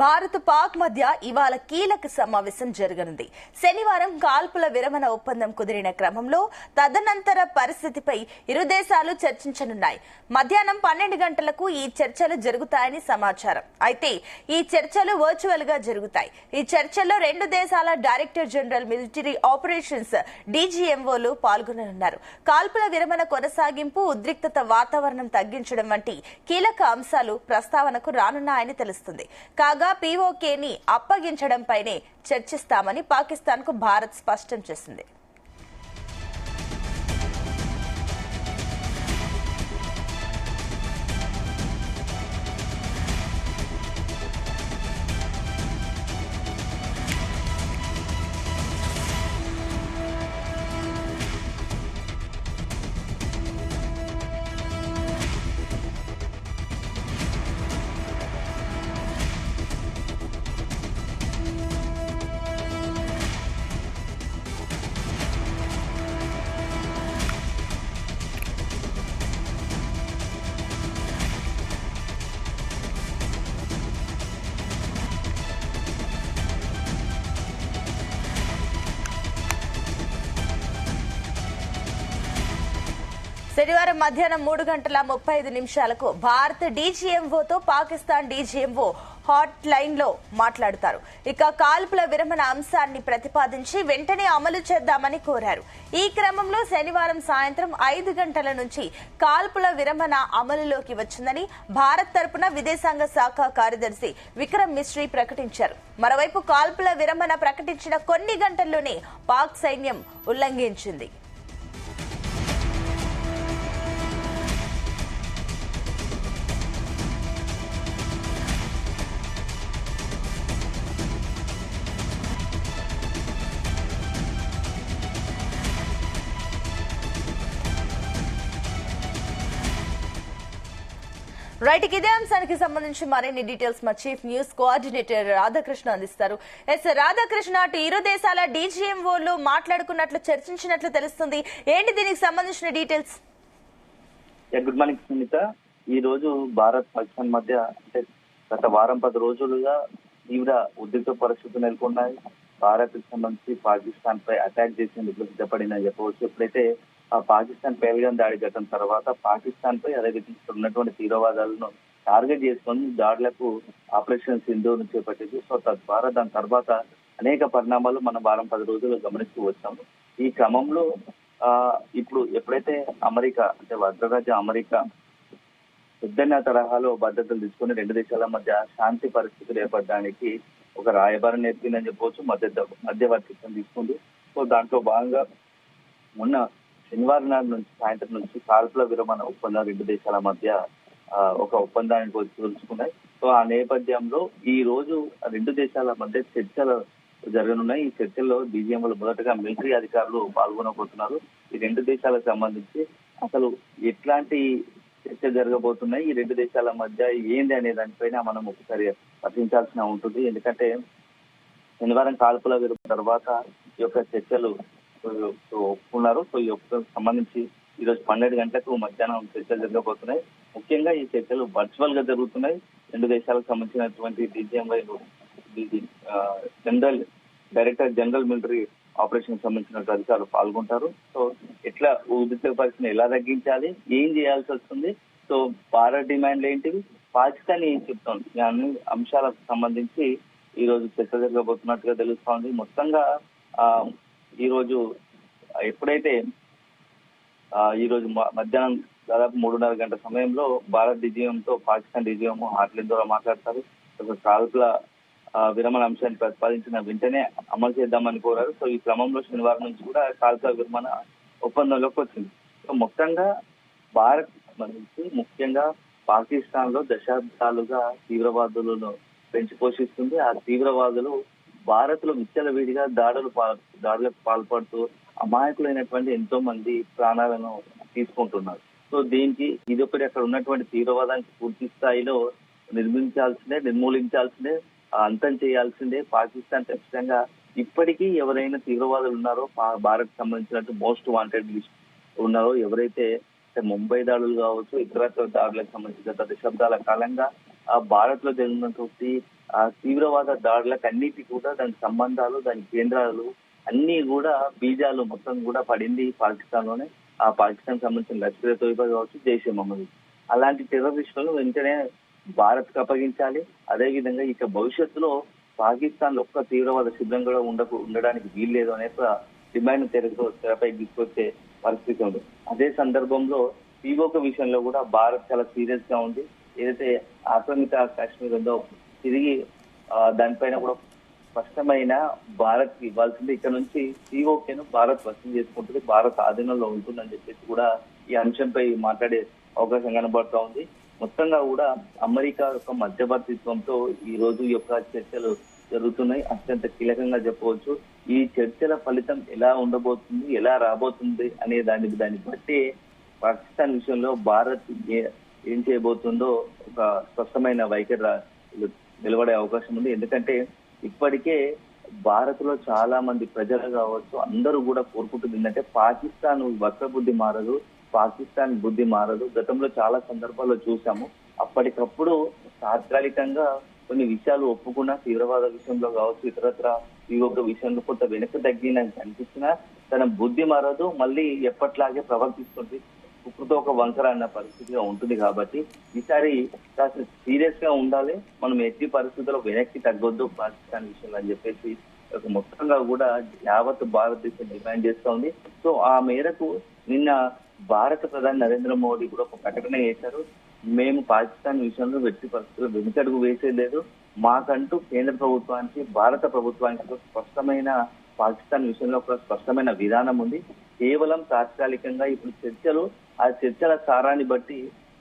భారత్ పాక్ మధ్య ఇవాళ కీలక సమావేశం జరగనుంది. శనివారం కాల్పుల విరమణ ఒప్పందం కుదిరిన క్రమంలో తదనంతర పరిస్థితిపై ఇరు దేశాలు చర్చించనున్నాయి. మధ్యాహ్నం 12 గంటలకు ఈ చర్చలు జరుగుతాయని సమాచారం. అయితే ఈ చర్చలు వర్చువల్ గా జరుగుతాయి. ఈ చర్చల్లో రెండు దేశాల డైరెక్టర్ జనరల్ మిలిటరీ ఆపరేషన్స్ డీజీఎంఓలు పాల్గొననున్నారు. కాల్పుల విరమణ కొనసాగింపు, ఉద్రిక్తత వాతావరణం తగ్గించడం వంటి కీలక అంశాలు ప్రస్తావనకు రానున్నాయని తెలుస్తుంది. కాగా పీఓకేని అప్పగించడంపైనే చర్చిస్తామని పాకిస్తాన్ కు భారత్ స్పష్టం చేసింది. శనివారం మధ్యాహ్నం 3:35 భారత్ డీజీఎంఓతో పాకిస్తాన్ డీజీఎంఓ హాట్ లైన్ లో మాట్లాడతారు. ఇక కాల్పుల విరమణ అంశాన్ని ప్రతిపాదించి వెంటనే అమలు చేద్దామని కోరారు. ఈ క్రమంలో శనివారం సాయంత్రం 5 గంటల నుంచి కాల్పుల విరమణ అమలులోకి వచ్చిందని భారత్ తరపున విదేశాంగ శాఖ కార్యదర్శి విక్రమ్ మిశ్రీ ప్రకటించారు. మరోవైపు కాల్పుల విరమణ ప్రకటించిన కొన్ని గంటల్లోనే పాక్ సైన్యం ఉల్లంఘించింది. రైట్, ఇదే అంశానికి సంబంధించి మరిన్ని డీటెయిల్స్ మా చీఫ్ న్యూస్ కోఆర్డినేటర్ రాధాకృష్ణ అందిస్తారు. రాధాకృష్ణ, అటు ఇరు దేశాల డీజీఎంఓలు మాట్లాడుకున్నట్లు చర్చించినట్లు తెలుస్తుంది. ఏంటి దీనికి సంబంధించిన డీటెయిల్స్? Good morning Sunitha. ఈ రోజు భారత్ పాకిస్తాన్ మధ్య అంటే గత వారం 10 రోజులుగా తీవ్ర ఉద్రిక్త పరిస్థితులు నెలకొన్నాయి. భారత్ కి సంబంధించి పాకిస్తాన్ పై అటాక్ చేసేందుకు సిద్ధపడిందని చెప్పవచ్చు. ఎప్పుడైతే ఆ పాకిస్తాన్ పేల్గాన్ దాడి ఘటన తర్వాత పాకిస్తాన్ పై అదేవిధంగా ఉన్నటువంటి తీవ్రవాదాలను టార్గెట్ చేసుకొని దాడులకు ఆపరేషన్ సింధూర్ చేపట్టింది. సో తద్వారా దాని తర్వాత అనేక పరిణామాలు మనం వారం 10 రోజులు గమనిస్తూ వచ్చాము. ఈ క్రమంలో ఇప్పుడు ఎప్పుడైతే అమెరికా అంటే అగ్రరాజ్యం అమెరికా పెద్దన్న తరహాలో భద్రతలు తీసుకుని రెండు దేశాల మధ్య శాంతి పరిస్థితులు ఏర్పడడానికి ఒక రాయబారం నేర్పిందని చెప్పవచ్చు, మధ్యవర్తిత్వం తీసుకుంది. సో దాంట్లో భాగంగా మొన్న శనివారం నాడు నుంచి సాయంత్రం నుంచి కాల్పుల విరమణ ఒప్పందం రెండు దేశాల మధ్య ఒక ఒప్పందానికి తెలుసుకున్నాయి. సో ఆ నేపథ్యంలో ఈ రోజు రెండు దేశాల మధ్య చర్చలు జరగనున్నాయి. ఈ చర్చల్లో డీజీఎంలు మొదటగా మిలిటరీ అధికారులు పాల్గొనబోతున్నారు. ఈ రెండు దేశాలకు సంబంధించి అసలు ఎట్లాంటి చర్చ జరగబోతున్నాయి, ఈ రెండు దేశాల మధ్య ఏంది అనే దానిపైన మనం ఒకసారి పరిశీలించాల్సిన ఉంటుంది. ఎందుకంటే శనివారం కాల్పుల విరమణ తర్వాత ఈ యొక్క చర్చలు ఒప్పుకున్నారు. సో ఈ ఒప్పందానికి సంబంధించి ఈ రోజు 12 గంటలకు మధ్యాహ్నం చర్చలు జరగబోతున్నాయి. ముఖ్యంగా ఈ చర్చలు వర్చువల్ గా జరుగుతున్నాయి. రెండు దేశాలకు సంబంధించినటువంటి డీజీఎంఐ డైరెక్టర్ జనరల్ మిలిటరీ ఆపరేషన్ సంబంధించిన అధికారులు పాల్గొంటారు. సో ఎట్లా ఉద్రిక్త పరిస్థితిని ఎలా తగ్గించాలి, ఏం చేయాల్సి వస్తుంది, సో భారత్ డిమాండ్లు ఏంటివి, పాకిస్తాన్ ఏం చెప్తోంది, ఈ అన్ని అంశాలకు సంబంధించి ఈ రోజు చర్చ జరగబోతున్నట్టుగా తెలుస్తోంది. మొత్తంగా ఈ రోజు ఎప్పుడైతే ఈ రోజు మధ్యాహ్నం దాదాపు 3:30 గంటల సమయంలో భారత్ డీజీఎంతో పాకిస్తాన్ డీజీఎం హాట్లైన్ ద్వారా మాట్లాడతారు. కాల్పుల విరమణ అంశాన్ని ప్రతిపాదించిన వెంటనే అమలు చేద్దామని కోరారు. సో ఈ క్రమంలో శనివారం నుంచి కూడా కాల్పుల విరమణ ఒప్పందంలోకి వచ్చింది. సో మొత్తంగా భారత్ సంబంధించి ముఖ్యంగా పాకిస్తాన్ లో దశాబ్దాలుగా తీవ్రవాదులను పెంచి పోషిస్తుంది. ఆ తీవ్రవాదులు భారత్ లో విచ్చలవిడిగా దాడులకు పాల్పడుతూ అమాయకులైనటువంటి ఎంతో మంది ప్రాణాలను తీసుకుంటున్నారు. సో దీనికి ఇదొకటి అక్కడ ఉన్నటువంటి తీవ్రవాదానికి పూర్తి స్థాయిలో నిర్మూలించాల్సిందే, అంతం చేయాల్సిందే. పాకిస్తాన్ ఖచ్చితంగా ఇప్పటికీ ఎవరైనా తీవ్రవాదులు ఉన్నారో భారత్ సంబంధించినట్టు మోస్ట్ వాంటెడ్ లిస్ట్ ఉన్నారో ఎవరైతే ముంబై దాడులు కావచ్చు, ఇతర దాడులకు సంబంధించిన గత దశాబ్దాల కాలంగా భారత్ లో జరిగినటువంటి ఆ తీవ్రవాద దాడులకు అన్నిటి కూడా దాని సంబంధాలు, దాని కేంద్రాలు అన్ని కూడా బీజాలు మొత్తం కూడా పడింది పాకిస్తాన్ లోనే. ఆ పాకిస్తాన్ సంబంధించిన లష్కర్ తోయిబా కావచ్చు, జైషే మహమ్మద్. అలాంటి టెర్రరిస్టులను వెంటనే భారత్ కు అప్పగించాలి. అదేవిధంగా ఇక భవిష్యత్తులో పాకిస్తాన్ లో ఒక్క తీవ్రవాద శిబిరం కూడా ఉండడానికి వీల్లేదు అనే డిమాండ్ తెరపై తీసుకొచ్చే పరిస్థితి ఉంది. అదే సందర్భంలో పీఓకే విషయంలో కూడా భారత్ చాలా సీరియస్ గా ఉంది. ఏదైతే ఆక్రమిత కాశ్మీర్ ఉందో తిరిగి దానిపైన కూడా స్పష్టమైన భారత్ ఇవ్వాల్సింది. ఇక్కడ నుంచి పీఓకేను భారత్ వశం చేసుకుంటుంది, భారత్ ఆధీనంలో ఉంటుందని చెప్పేసి కూడా ఈ అంశంపై మాట్లాడే అవకాశం కనబడుతూ ఉంది. మొత్తంగా కూడా అమెరికా యొక్క మధ్యవర్తిత్వంతో ఈ రోజు యొక్క చర్చలు జరుగుతున్నాయి. అత్యంత కీలకంగా చెప్పవచ్చు. ఈ చర్చల ఫలితం ఎలా ఉండబోతుంది, ఎలా రాబోతుంది అనే దాన్ని బట్టి పాకిస్తాన్ విషయంలో భారత్ ఏం చేయబోతుందో ఒక స్పష్టమైన వైఖరి నిలబడే అవకాశం ఉంది. ఎందుకంటే ఇప్పటికే భారత్ లో చాలా మంది ప్రజలు కావచ్చు అందరూ కూడా కోరుకుంటుంది ఏంటంటే పాకిస్తాన్ వక్రబుద్ధి మారదు, పాకిస్తాన్ బుద్ధి మారదు. గతంలో చాలా సందర్భాల్లో చూసాము. అప్పటికప్పుడు తాత్కాలికంగా కొన్ని విషయాలు ఒప్పుకున్నా, తీవ్రవాద విషయంలో కావచ్చు ఇతరత్ర ఈ ఒక్క విషయంలో కొంత వెనక్కి తగ్గినని కనిపించినా తన బుద్ధి మారదు, మళ్ళీ ఎప్పట్లాగే ప్రవర్తిస్తుంది. కుక్కతో ఒక వంకర అన్న పరిస్థితిగా ఉంటుంది. కాబట్టి ఈసారి కాస్త సీరియస్ గా ఉండాలి, మనం ఎట్టి పరిస్థితుల్లో వెనక్కి తగ్గొద్దు పాకిస్తాన్ విషయంలో అని చెప్పేసి ఒక మొత్తంగా కూడా యావత్ భారతదేశం డిమాండ్ చేస్తా ఉంది. సో ఆ మేరకు నిన్న భారత ప్రధాని నరేంద్ర మోడీ కూడా ఒక ప్రకటన చేశారు. మేము పాకిస్తాన్ విషయంలో వ్యక్తి పరిస్థితుల్లో వెనుకడుగు వేసేలేదు, మాకంటూ కేంద్ర ప్రభుత్వానికి భారత ప్రభుత్వానికి ఒక స్పష్టమైన పాకిస్తాన్ విషయంలో ఒక స్పష్టమైన విధానం ఉంది. కేవలం తాత్కాలికంగా ఇప్పుడు చర్చలు, ఆ చర్చల సారాన్ని బట్టి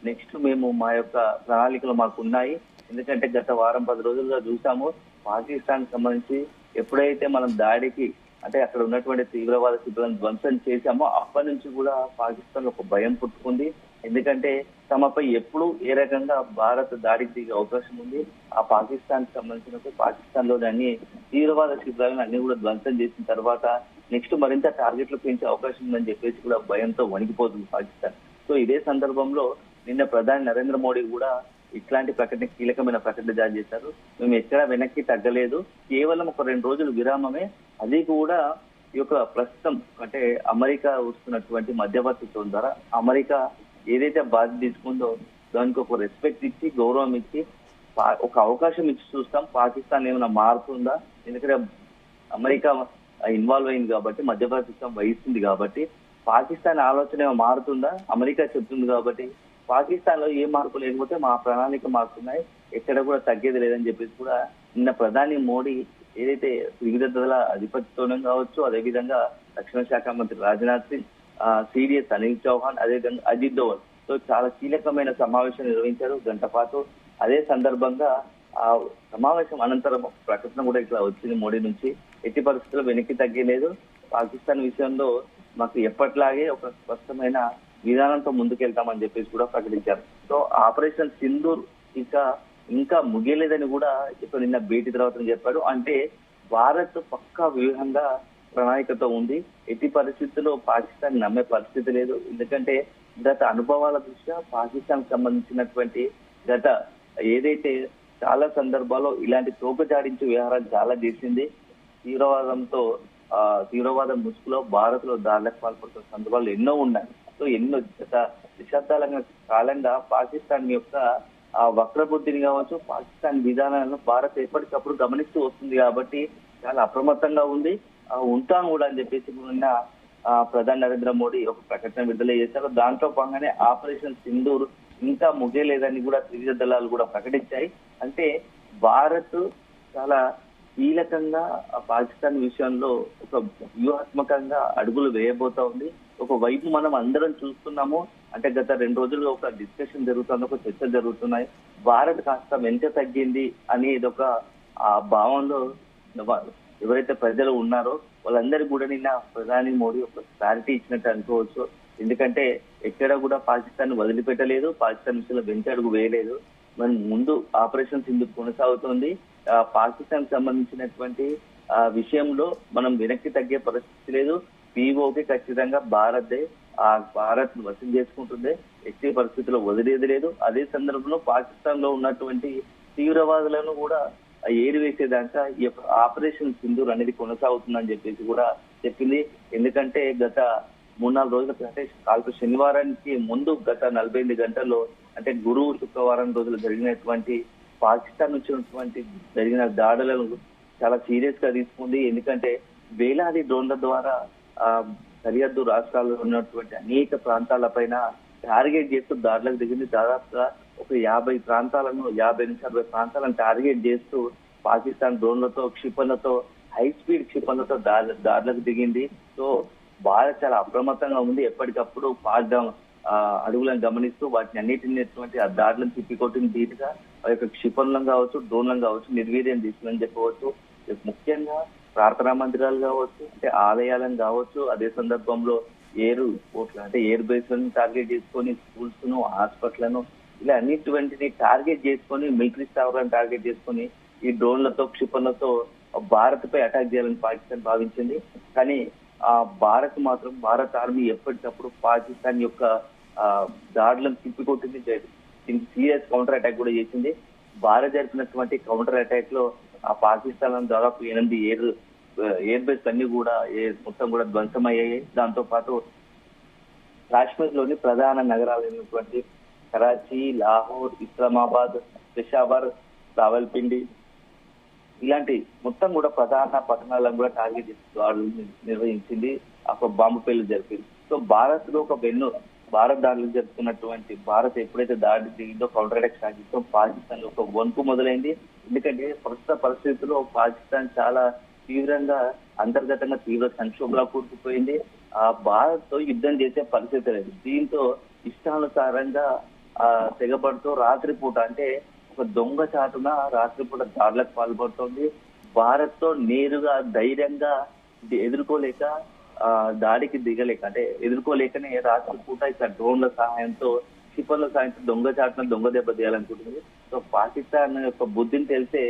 నెక్స్ట్ మేము మా యొక్క ప్రణాళికలు మాకు ఉన్నాయి. ఎందుకంటే గత వారం 10 రోజులుగా చూసాము పాకిస్తాన్ సంబంధించి ఎప్పుడైతే మనం దాడికి అంటే అక్కడ ఉన్నటువంటి తీవ్రవాద శిబిరాలను ధ్వంసం చేశామో అప్పటి నుంచి కూడా పాకిస్తాన్ లో ఒక భయం పుట్టుకుంది. ఎందుకంటే తమపై ఎప్పుడు ఏ రకంగా భారత్ దాడికి దిగే అవకాశం ఉంది. ఆ పాకిస్తాన్ సంబంధించిన పాకిస్తాన్ లోని అన్ని తీవ్రవాద శిబిరాలను అన్ని కూడా ధ్వంసం చేసిన తర్వాత నెక్స్ట్ మరింత టార్గెట్లు పెంచే అవకాశం ఉందని చెప్పేసి కూడా భయంతో వణికిపోతుంది పాకిస్తాన్. సో ఇదే సందర్భంలో నిన్న ప్రధాని నరేంద్ర మోడీ కూడా ఇట్లాంటి ప్రకటన, కీలకమైన ప్రకటన జారీ చేశారు. మేము ఎక్కడా వెనక్కి తగ్గలేదు, కేవలం ఒక 2 రోజులు విరామమే. అది కూడా ఈ యొక్క ప్రస్తుతం అంటే అమెరికా వస్తున్నటువంటి మధ్యవర్తిత్వం ద్వారా అమెరికా ఏదైతే బాధ్యత తీసుకుందో దానికి ఒక రెస్పెక్ట్ ఇచ్చి, గౌరవం ఇచ్చి, ఒక అవకాశం ఇచ్చి చూస్తాం పాకిస్తాన్ ఏమైనా మారుతుందా. ఎందుకంటే అమెరికా ఇన్వాల్వ్ అయింది కాబట్టి, మధ్యవర్తిత్వం వహిస్తుంది కాబట్టి పాకిస్తాన్ ఆలోచన మారుతుందా, అమెరికా చెప్తుంది కాబట్టి పాకిస్తాన్ లో ఏ మార్పు లేకపోతే మా ప్రణాళిక మారుతున్నాయి, ఎక్కడ కూడా తగ్గేది లేదని చెప్పేసి కూడా నిన్న ప్రధాని మోడీ ఏదైతే వివిధ దళాల అధిపతితోనే కావచ్చు, అదేవిధంగా రక్షణ శాఖ మంత్రి రాజ్నాథ్ సింగ్, సిడిఎస్ అనిల్ చౌహాన్, అదేవిధంగా అజిత్ దోవల్ తో చాలా కీలకమైన సమావేశం నిర్వహించారు గంట పాటు. అదే సందర్భంగా ఆ సమావేశం అనంతరం ప్రకటన కూడా ఇట్లా వచ్చింది మోడీ నుంచి, ఎట్టి పరిస్థితుల్లో వెనక్కి తగ్గలేదు, పాకిస్తాన్ విషయంలో మాకు ఎప్పట్లాగే ఒక స్పష్టమైన విధానంతో ముందుకెళ్తామని చెప్పేసి కూడా ప్రకటించారు. సో ఆపరేషన్ సింధూర్ ఇంకా ముగియలేదని కూడా ఇప్పుడు నిన్న భేటీ తర్వాత చెప్పాడు. అంటే భారత్ పక్కా వ్యూహంగా ప్రణాళికతో ఉంది, ఎట్టి పరిస్థితుల్లో పాకిస్తాన్ నమ్మే పరిస్థితి లేదు. ఎందుకంటే గత అనుభవాల దృష్ట్యా పాకిస్తాన్ సంబంధించినటువంటి గత ఏదైతే చాలా సందర్భాల్లో ఇలాంటి తోకజాడించే వ్యవహారాలు చాలా చేసింది. తీవ్రవాదం ముసుగులో భారత్ లో దాడులకు పాల్పడుతున్న సందర్భాలు ఎన్నో ఉన్నాయి. సో ఎన్నో గత దశాబ్దాల కాలంగా పాకిస్తాన్ యొక్క ఆ వక్రబుద్ధిని కావచ్చు, పాకిస్తాన్ విధానాలను భారత్ ఎప్పటికప్పుడు గమనిస్తూ వస్తుంది. కాబట్టి చాలా అప్రమత్తంగా ఉంది, ఉంటాం కూడా అని చెప్పేసి నిన్న ప్రధాని నరేంద్ర మోడీ ఒక ప్రకటన విడుదల చేశారు. దాంట్లో భాగంగానే ఆపరేషన్ సింధూర్ ఇంకా ముగియలేదని కూడా త్రివిధ దళాలు కూడా ప్రకటించాయి. అంటే భారత్ చాలా కీలకంగా పాకిస్తాన్ విషయంలో ఒక వ్యూహాత్మకంగా అడుగులు వేయబోతా ఉంది. ఒకవైపు మనం అందరం చూస్తున్నాము, అంటే గత 2 రోజులుగా ఒక డిస్కషన్ జరుగుతుంది, ఒక చర్చ జరుగుతున్నాయి. భారత్ కాస్త వెంట తగ్గింది అనేది ఒక ఆ భావంలో ఎవరైతే ప్రజలు ఉన్నారో వాళ్ళందరికీ కూడా నిన్న ప్రధాని మోడీ ఒక క్లారిటీ ఇచ్చినట్టు అనుకోవచ్చు. ఎందుకంటే ఎక్కడ కూడా పాకిస్తాన్ వదిలిపెట్టలేదు, పాకిస్తాన్ విషయంలో వెంటడుగు వేయలేదు. మన ముందు ఆపరేషన్ సింధూర్ కొనసాగుతుంది. పాకిస్తాన్ సంబంధించినటువంటి విషయంలో మనం వెనక్కి తగ్గే పరిస్థితి లేదు. పీఓకి ఖచ్చితంగా భారత్ వసూలు చేసుకుంటుంది, ఎట్టి పరిస్థితుల్లో వదిలేది లేదు. అదే సందర్భంలో పాకిస్తాన్ లో ఉన్నటువంటి తీవ్రవాదులను కూడా ఏరివేసేదాకా ఈ యొక్క ఆపరేషన్ సింధూర్ అనేది కొనసాగుతుందని చెప్పేసి కూడా చెప్పింది. ఎందుకంటే గత 3-4 రోజుల అంటే శనివారానికి ముందు గత 48 గంటల్లో అంటే గురువు శుక్రవారం రోజులు జరిగినటువంటి పాకిస్తాన్ నుంచి జరిగిన దాడులను చాలా సీరియస్ గా తీసుకుంది. ఎందుకంటే వేలాది డ్రోన్ల ద్వారా సరిహద్దు రాష్ట్రాల్లో ఉన్నటువంటి అనేక ప్రాంతాల పైన టార్గెట్ చేస్తూ దాడులకు దిగింది. దాదాపుగా ఒక 50 ప్రాంతాలను 50 నుంచి 60 ప్రాంతాలను టార్గెట్ చేస్తూ పాకిస్తాన్ డ్రోన్లతో క్షిపణులతో హై స్పీడ్ క్షిపణులతో దాడులకు దిగింది. సో భారత్ చాలా అప్రమత్తంగా ఉంది. ఎప్పటికప్పుడు పాక్ అడుగులను గమనిస్తూ వాటిని అన్నిటిని ఆ దాడులను తిప్పికొట్టిన ధీటుగా ఆ యొక్క క్షిపణులను కావచ్చు డ్రోన్లను కావచ్చు నిర్వీర్యం తీసుకుని చెప్పవచ్చు. ముఖ్యంగా ప్రార్థనా మందిరాలు కావచ్చు అంటే ఆలయాలను కావచ్చు, అదే సందర్భంలో ఎయిర్పోర్ట్లు అంటే ఎయిర్ బేస్ లను టార్గెట్ చేసుకొని స్కూల్స్ ను హాస్పిటల్లను ఇలా అన్నిటిని టార్గెట్ చేసుకొని మిలిటరీ స్థావరాలను టార్గెట్ చేసుకొని ఈ డ్రోన్లతో క్షిపణులతో భారత్ పై అటాక్ చేయాలని పాకిస్తాన్ భావించింది. కానీ భారత్ ఆర్మీ ఎప్పటికప్పుడు పాకిస్తాన్ యొక్క దాడులను తిప్పికొట్టింది. సీరియస్ కౌంటర్ అటాక్ కూడా చేసింది. భారత్ జరిపినటువంటి కౌంటర్ అటాక్ లో ఆ పాకిస్తాన్ దాదాపు 8 ఎయిర్ బేస్ అన్ని కూడా మొత్తం కూడా ధ్వంసమయ్యాయి. దాంతో పాటు కాశ్మీర్ లోని ప్రధాన నగరాలైనటువంటి కరాచీ, లాహోర్, ఇస్లామాబాద్, పెషావర్, రావల్పిండి ఇలాంటి మొత్తం కూడా ప్రధాన పట్టణాలను కూడా టార్గెట్ చేసి దాడులు నిర్వహించింది. ఒక బాంబు పేలు జరిపింది. సో భారత్ లో భారత్ దాడులు జరుపుకున్నటువంటి భారత్ ఎప్పుడైతే దాడి దిగిందో కౌంటర్ అటాక్ స్టార్ట్ చేస్తాం పాకిస్తాన్ లో ఒక వణుకు మొదలైంది. ఎందుకంటే ప్రస్తుత పరిస్థితుల్లో పాకిస్తాన్ చాలా తీవ్రంగా అంతర్గతంగా తీవ్ర సంక్షోభంలో కూరుకుపోయింది. భారత్ తో యుద్ధం చేసే పరిస్థితి లేదు. దీంతో ఇష్టానుసారంగా తెగబడుతూ రాత్రిపూట అంటే ఒక దొంగ చాటున రాత్రిపూట దాడులకు పాల్పడుతోంది. భారత్ తో నేరుగా ధైర్యంగా ఎదుర్కోలేక దాడికి దిగలేక అంటే ఎదుర్కోలేకనే రాత్రిపూట ఇట్లా డ్రోన్ల సహాయంతో క్షిపణుల సహాయంతో దొంగ చాటున దొంగ దెబ్బ తీయాలనుకుంటుంది. సో పాకిస్తాన్ యొక్క బుద్ధిని తెలిసే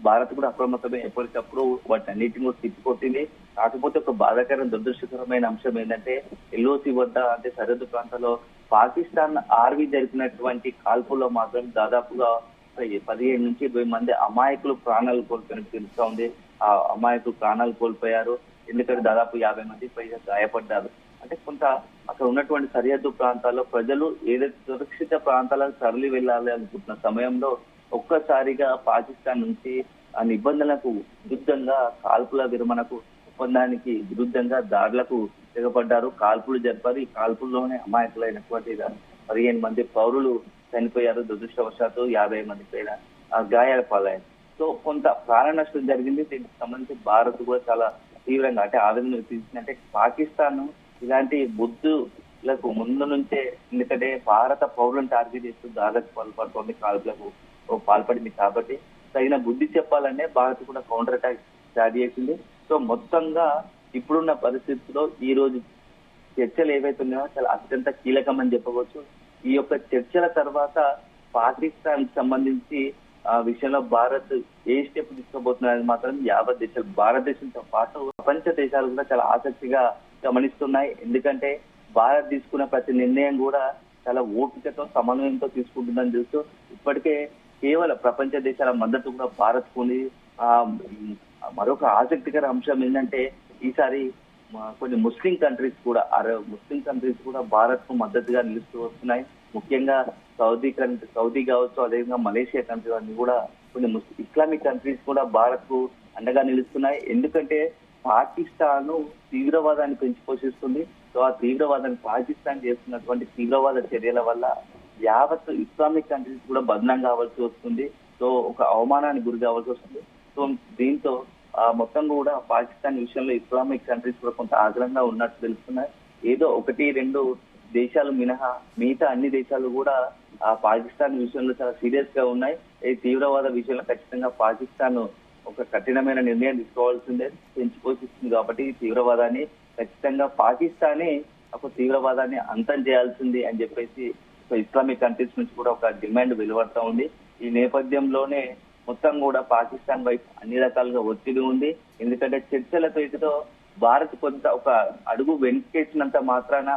భారత్ కూడా అప్రమత్తమే ఎప్పటికప్పుడు వాటి అన్నింటిని కూడా తిప్పికొట్టింది. కాకపోతే ఒక బాధాకరమైన దురదృష్టకరమైన అంశం ఏంటంటే ఎల్ఓసి వద్ద అంటే సరిహద్దు ప్రాంతాల్లో పాకిస్తాన్ ఆర్మీ జరిపినటువంటి కాల్పుల్లో మాత్రం దాదాపుగా 15 నుంచి 20 మంది అమాయకులు ప్రాణాలు కోల్పోయినట్టు తెలుస్తా ఉంది. ఆ అమాయకులు ప్రాణాలు కోల్పోయారు. ఎందుకంటే దాదాపు 50 మంది పైగా గాయపడ్డారు. అంటే కొంత అక్కడ ఉన్నటువంటి సరిహద్దు ప్రాంతాల్లో ప్రజలు ఏదైతే సురక్షిత ప్రాంతాలకు తరలి వెళ్ళాలి అనుకుంటున్న సమయంలో ఒక్కసారిగా పాకిస్తాన్ నుంచి ఆ నిబంధనలకు విరుద్ధంగా కాల్పుల విరమణకు ఒప్పందానికి విరుద్ధంగా దాడులకు తెగబడ్డారు. కాల్పులు జరిపారు. ఈ కాల్పుల్లోనే అమాయకులైనటువంటి 15 మంది పౌరులు చనిపోయారు. దురదృష్టవశాత్తు 50 మంది పైన గాయాల పాలయ్యారు. సో కొంత ప్రాణ నష్టం జరిగింది. దీనికి సంబంధించి భారత్ కూడా చాలా తీవ్రంగా అంటే ఆవేదన వ్యక్తించింది. అంటే పాకిస్తాన్ ఇలాంటి బుద్ధులకు ముందు నుంచే ఎందుకంటే భారత పౌరులను టార్గెట్ చేస్తూ దాడులకు పాల్పడుతోంది, కాల్పులకు పాల్పడింది. కాబట్టి తగిన బుద్ధి చెప్పాలనే భారత్ కూడా కౌంటర్ అటాక్ స్టార్ట్ చేసింది. సో మొత్తంగా ఇప్పుడున్న పరిస్థితుల్లో ఈ రోజు చర్చలు ఏవైతే ఉన్నాయో చాలా అత్యంత కీలకమని చెప్పవచ్చు. ఈ యొక్క చర్చల తర్వాత పాకిస్తాన్ సంబంధించి ఆ విషయంలో భారత్ ఏ స్టెప్ తీసుకోబోతున్నది మాత్రం యావత్ దేశాలు భారతదేశంతో పాటు ప్రపంచ దేశాలు కూడా చాలా ఆసక్తిగా గమనిస్తున్నాయి. ఎందుకంటే భారత్ తీసుకున్న ప్రతి నిర్ణయం కూడా చాలా ఓపికతో సమన్వయంతో తీసుకుంటుందని తెలుసు. ఇప్పటికే కేవలం ప్రపంచ దేశాల మద్దతు కూడా భారత్ కొని మరొక ఆసక్తికర అంశం ఏంటంటే ఈసారి కొన్ని ముస్లిం కంట్రీస్ కూడా భారత్ కు మద్దతుగా నిలుస్తూ వస్తున్నాయి. ముఖ్యంగా సౌదీ కావచ్చు, అదేవిధంగా మలేషియా కంట్రీ అన్ని కూడా కొన్ని ఇస్లామిక్ కంట్రీస్ కూడా భారత్ కు అండగా నిలుస్తున్నాయి. ఎందుకంటే పాకిస్తాన్ తీవ్రవాదాన్ని పెంచి పోషిస్తుంది. సో ఆ తీవ్రవాదాన్ని పాకిస్తాన్ చేస్తున్నటువంటి తీవ్రవాద చర్యల వల్ల యావత్ ఇస్లామిక్ కంట్రీస్ కూడా బదనాం కావాల్సి వస్తుంది. సో ఒక అవమానానికి గురి కావాల్సి వస్తుంది. సో దీంతో మొత్తం కూడా పాకిస్తాన్ విషయంలో ఇస్లామిక్ కంట్రీస్ కూడా కొంత ఆగ్రహంగా ఉన్నట్టు తెలుస్తున్నాయి. ఏదో 1-2 దేశాలు మినహా మిగతా అన్ని దేశాలు కూడా ఆ పాకిస్తాన్ విషయంలో చాలా సీరియస్ గా ఉన్నాయి. ఈ తీవ్రవాద విషయంలో ఖచ్చితంగా పాకిస్తాన్ ఒక కఠినమైన నిర్ణయం తీసుకోవాల్సిందే, పెంచి పోషిస్తుంది. కాబట్టి తీవ్రవాదాన్ని ఖచ్చితంగా పాకిస్తానే ఒక తీవ్రవాదాన్ని అంతం చేయాల్సింది అని చెప్పేసి ఇస్లామిక్ కంట్రీస్ నుంచి కూడా ఒక డిమాండ్ వెలువడతా ఉంది. ఈ నేపథ్యంలోనే మొత్తం కూడా పాకిస్తాన్ వైపు అన్ని రకాలుగా ఒత్తిడి ఉంది. ఎందుకంటే చర్చల పేరుతో భారత్ కొంత ఒక అడుగు వెనుకేసినంత మాత్రాన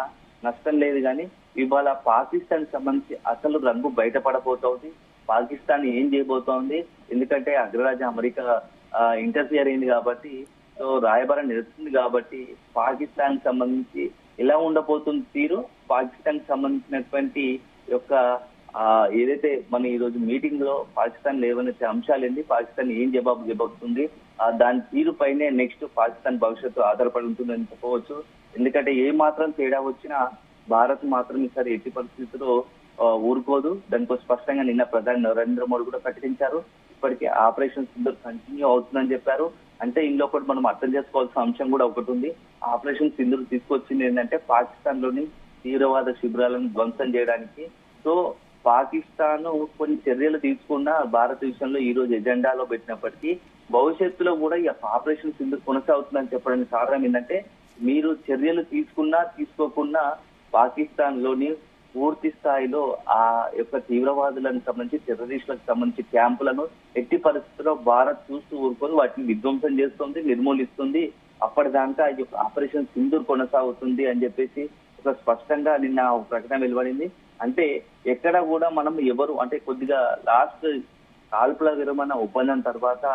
నష్టం లేదు. కానీ ఇవాళ పాకిస్తాన్ సంబంధించి అసలు రంగు బయటపడబోతోంది. పాకిస్తాన్ ఏం చేయబోతోంది, ఎందుకంటే అగ్రరాజ్యం అమెరికా ఇంటర్ఫియర్ అయింది కాబట్టి, సో రాయబారం నిలుస్తుంది కాబట్టి పాకిస్తాన్ సంబంధించి ఎలా ఉండబోతుంది తీరు, పాకిస్తాన్ సంబంధించినటువంటి యొక్క ఏదైతే మన ఈ రోజు మీటింగ్ లో పాకిస్తాన్ లేవనెత్తే అంశాలు ఏంది, పాకిస్తాన్ ఏం జవాబు చెబుతుంది, దాని తీరు పైనే నెక్స్ట్ పాకిస్తాన్ భవిష్యత్తు ఆధారపడి ఉంటుందని చెప్పవచ్చు. ఎందుకంటే ఏ మాత్రం తేడా వచ్చినా భారత్ మాత్రం ఈసారి ఎట్టి పరిస్థితుల్లో ఊరుకోదు. దానికో స్పష్టంగా నిన్న ప్రధాని నరేంద్ర మోడీ కూడా ప్రకటించారు. ఇప్పటికే ఆపరేషన్ సింధూర్ కంటిన్యూ అవుతుందని చెప్పారు. అంటే ఇందులో ఒకటి మనం అర్థం చేసుకోవాల్సిన అంశం కూడా ఒకటి ఉంది. ఆపరేషన్ సింధూర్ తీసుకొచ్చింది ఏంటంటే పాకిస్తాన్ లోని తీవ్రవాద శిబిరాలను ధ్వంసం చేయడానికి. సో పాకిస్తాన్ కొన్ని చర్యలు తీసుకున్న భారత విషయంలో ఈ రోజు ఎజెండాలో పెట్టినప్పటికీ భవిష్యత్తులో కూడా ఈ ఆపరేషన్ సింధూర్ కొనసాగుతుందని చెప్పడానికి కారణం ఏంటంటే, మీరు చర్యలు తీసుకున్నా తీసుకోకున్నా పాకిస్తాన్ లోని పూర్తి స్థాయిలో ఆ యొక్క తీవ్రవాదులకు సంబంధించి టెర్రరిస్టులకు సంబంధించి క్యాంపులను ఎట్టి పరిస్థితుల్లో భారత్ చూస్తూ ఊరుకొని వాటిని విధ్వంసం చేస్తుంది, నిర్మూలిస్తుంది. అప్పటిదాకా ఈ యొక్క ఆపరేషన్ సింధూర్ కొనసాగుతుంది అని చెప్పేసి ఒక స్పష్టంగా నిన్న ప్రకటన వెలువడింది. అంటే ఎక్కడ కూడా మనం ఎవరు అంటే కొద్దిగా లాస్ట్ కాల్పుల విరమణ ఒప్పందం తర్వాత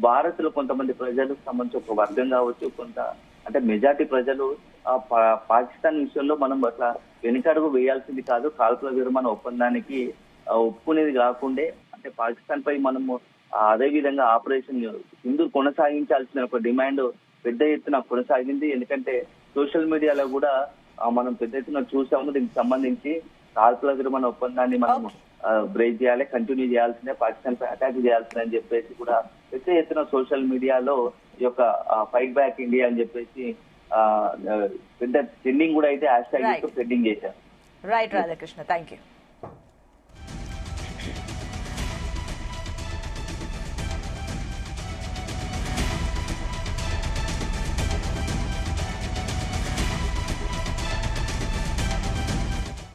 భారత్ లో కొంతమంది ప్రజలకు సంబంధించి ఒక వర్గం కావచ్చు, కొంత అంటే మెజార్టీ ప్రజలు పాకిస్తాన్ విషయంలో మనం అట్లా వెనుకడుగు వేయాల్సింది కాదు, కాల్పుల విరమణ ఒప్పందానికి ఒప్పుకునేది కాకుండే అంటే పాకిస్తాన్ పై మనము అదే విధంగా ఆపరేషన్ సింధూర్ కొనసాగించాల్సిన ఒక డిమాండ్ పెద్ద ఎత్తున కొనసాగింది. ఎందుకంటే సోషల్ మీడియాలో కూడా మనం పెద్ద ఎత్తున చూసాము. దీనికి సంబంధించి కాల్పుల విరమణ ఒప్పందాన్ని మనం బ్రేక్ చేయాలి, కంటిన్యూ చేయాల్సిందే, పాకిస్తాన్ పై అటాక్ చేయాల్సిందే అని చెప్పేసి కూడా పెద్ద ఎత్తున సోషల్ మీడియాలో ఈ యొక్క ఫైట్ బ్యాక్ ఇండియా అని చెప్పేసి పెద్ద ట్రెండింగ్ కూడా అయితే హ్యాష్ ట్యాగ్ ట్రెండింగ్ చేశారు. Right Radhakrishna, thank you.